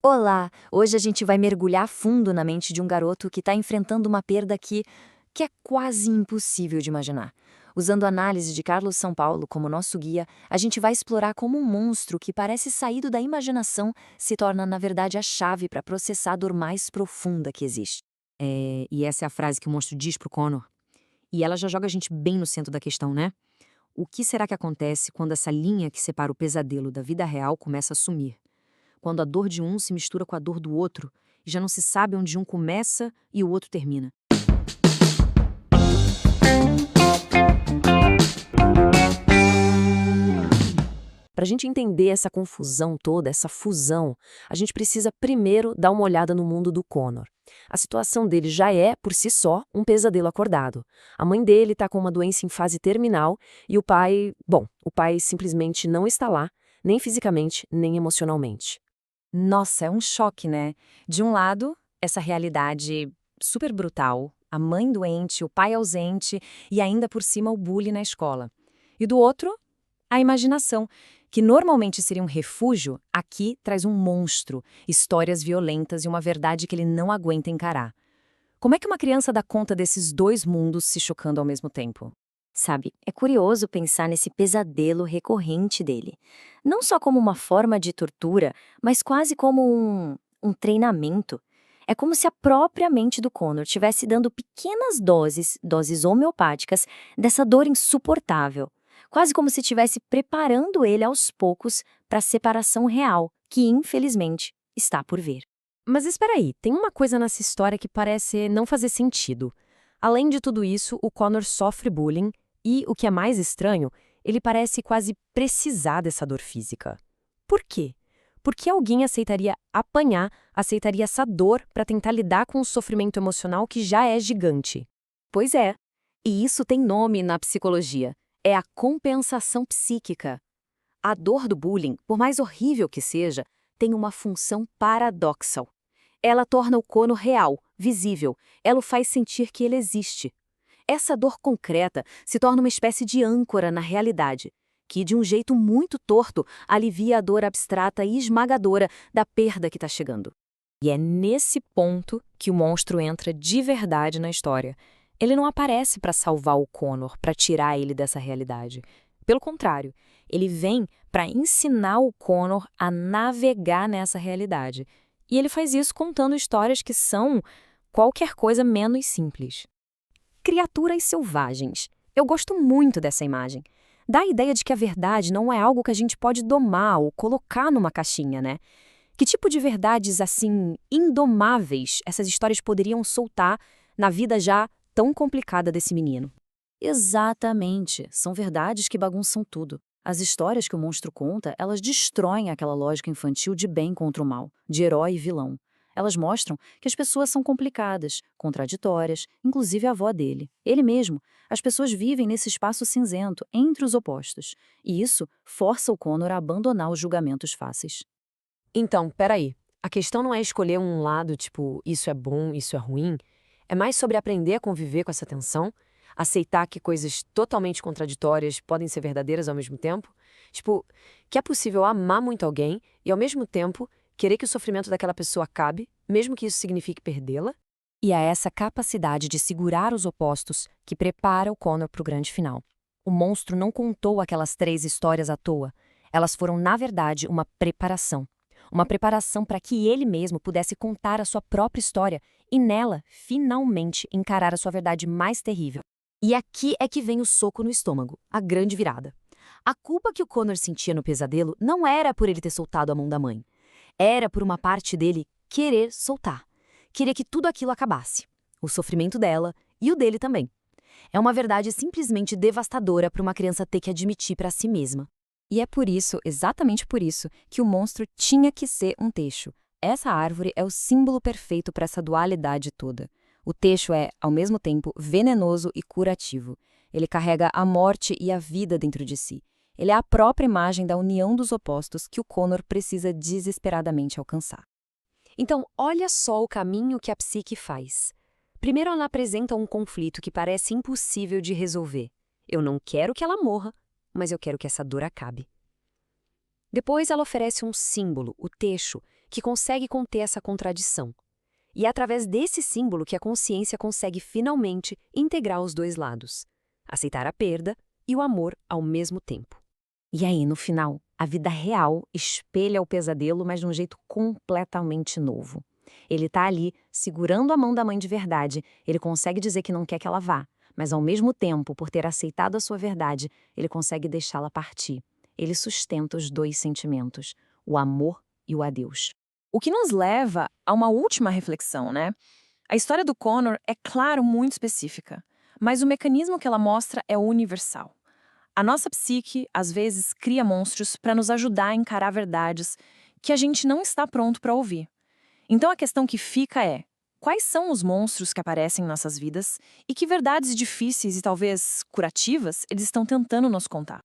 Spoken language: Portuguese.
Olá! Hoje a gente vai mergulhar fundo na mente de um garoto que está enfrentando uma perda que é quase impossível de imaginar. Usando a análise de Carlos São Paulo como nosso guia, a gente vai explorar como um monstro que parece saído da imaginação se torna, na verdade, a chave para processar a dor mais profunda que existe. E essa é a frase que o monstro diz pro Connor. E ela já joga a gente bem no centro da questão, né? O que será que acontece quando essa linha que separa o pesadelo da vida real começa a sumir? Quando a dor de um se mistura com a dor do outro e já não se sabe onde um começa e o outro termina. Para a gente entender essa confusão toda, essa fusão, a gente precisa primeiro dar uma olhada no mundo do Connor. A situação dele já é, por si só, um pesadelo acordado. A mãe dele está com uma doença em fase terminal e o pai simplesmente não está lá, nem fisicamente, nem emocionalmente. Nossa, é um choque, né? De um lado, essa realidade super brutal, a mãe doente, o pai ausente e ainda por cima o bullying na escola. E do outro, a imaginação, que normalmente seria um refúgio, aqui traz um monstro, histórias violentas e uma verdade que ele não aguenta encarar. Como é que uma criança dá conta desses dois mundos se chocando ao mesmo tempo? Sabe, é curioso pensar nesse pesadelo recorrente dele. Não só como uma forma de tortura, mas quase como um treinamento. É como se a própria mente do Connor estivesse dando pequenas doses homeopáticas, dessa dor insuportável. Quase como se estivesse preparando ele aos poucos para a separação real, que infelizmente está por vir. Mas espera aí, tem uma coisa nessa história que parece não fazer sentido. Além de tudo isso, o Connor sofre bullying e, o que é mais estranho, ele parece quase precisar dessa dor física. Por quê? Por que alguém aceitaria apanhar, aceitaria essa dor para tentar lidar com o sofrimento emocional que já é gigante? Pois é, e isso tem nome na psicologia. É a compensação psíquica. A dor do bullying, por mais horrível que seja, tem uma função paradoxal. Ela torna o Connor real, visível, ela o faz sentir que ele existe. Essa dor concreta se torna uma espécie de âncora na realidade, que, de um jeito muito torto, alivia a dor abstrata e esmagadora da perda que está chegando. E é nesse ponto que o monstro entra de verdade na história. Ele não aparece para salvar o Connor, para tirar ele dessa realidade. Pelo contrário, ele vem para ensinar o Connor a navegar nessa realidade. E ele faz isso contando histórias que são qualquer coisa menos simples. Criaturas selvagens. Eu gosto muito dessa imagem. Dá a ideia de que a verdade não é algo que a gente pode domar ou colocar numa caixinha, né? Que tipo de verdades, assim, indomáveis essas histórias poderiam soltar na vida já tão complicada desse menino? Exatamente, são verdades que bagunçam tudo. As histórias que o monstro conta, elas destroem aquela lógica infantil de bem contra o mal, de herói e vilão. Elas mostram que as pessoas são complicadas, contraditórias, inclusive a avó dele. Ele mesmo. As pessoas vivem nesse espaço cinzento, entre os opostos. E isso força o Connor a abandonar os julgamentos fáceis. Então, peraí. A questão não é escolher um lado, tipo, isso é bom, isso é ruim. É mais sobre aprender a conviver com essa tensão, aceitar que coisas totalmente contraditórias podem ser verdadeiras ao mesmo tempo. Tipo, que é possível amar muito alguém e, ao mesmo tempo, querer que o sofrimento daquela pessoa acabe, mesmo que isso signifique perdê-la. E é essa capacidade de segurar os opostos que prepara o Connor para o grande final. O monstro não contou aquelas 3 histórias à toa. Elas foram, na verdade, uma preparação. Uma preparação para que ele mesmo pudesse contar a sua própria história e nela, finalmente, encarar a sua verdade mais terrível. E aqui é que vem o soco no estômago, a grande virada. A culpa que o Connor sentia no pesadelo não era por ele ter soltado a mão da mãe. Era por uma parte dele querer soltar. Queria que tudo aquilo acabasse. O sofrimento dela e o dele também. É uma verdade simplesmente devastadora para uma criança ter que admitir para si mesma. E é por isso, exatamente por isso, que o monstro tinha que ser um teixo. Essa árvore é o símbolo perfeito para essa dualidade toda. O teixo é, ao mesmo tempo, venenoso e curativo. Ele carrega a morte e a vida dentro de si. Ele é a própria imagem da união dos opostos que o Connor precisa desesperadamente alcançar. Então, olha só o caminho que a psique faz. Primeiro, ela apresenta um conflito que parece impossível de resolver. Eu não quero que ela morra, mas eu quero que essa dor acabe. Depois, ela oferece um símbolo, o teixo, que consegue conter essa contradição. E é através desse símbolo que a consciência consegue finalmente integrar os dois lados, aceitar a perda e o amor ao mesmo tempo. E aí, no final, a vida real espelha o pesadelo, mas de um jeito completamente novo. Ele tá ali, segurando a mão da mãe de verdade. Ele consegue dizer que não quer que ela vá, mas ao mesmo tempo, por ter aceitado a sua verdade, ele consegue deixá-la partir. Ele sustenta os dois sentimentos, o amor e o adeus. O que nos leva a uma última reflexão, né? A história do Connor é, claro, muito específica, mas o mecanismo que ela mostra é universal. A nossa psique, às vezes, cria monstros para nos ajudar a encarar verdades que a gente não está pronto para ouvir. Então a questão que fica é: quais são os monstros que aparecem em nossas vidas e que verdades difíceis e talvez curativas eles estão tentando nos contar?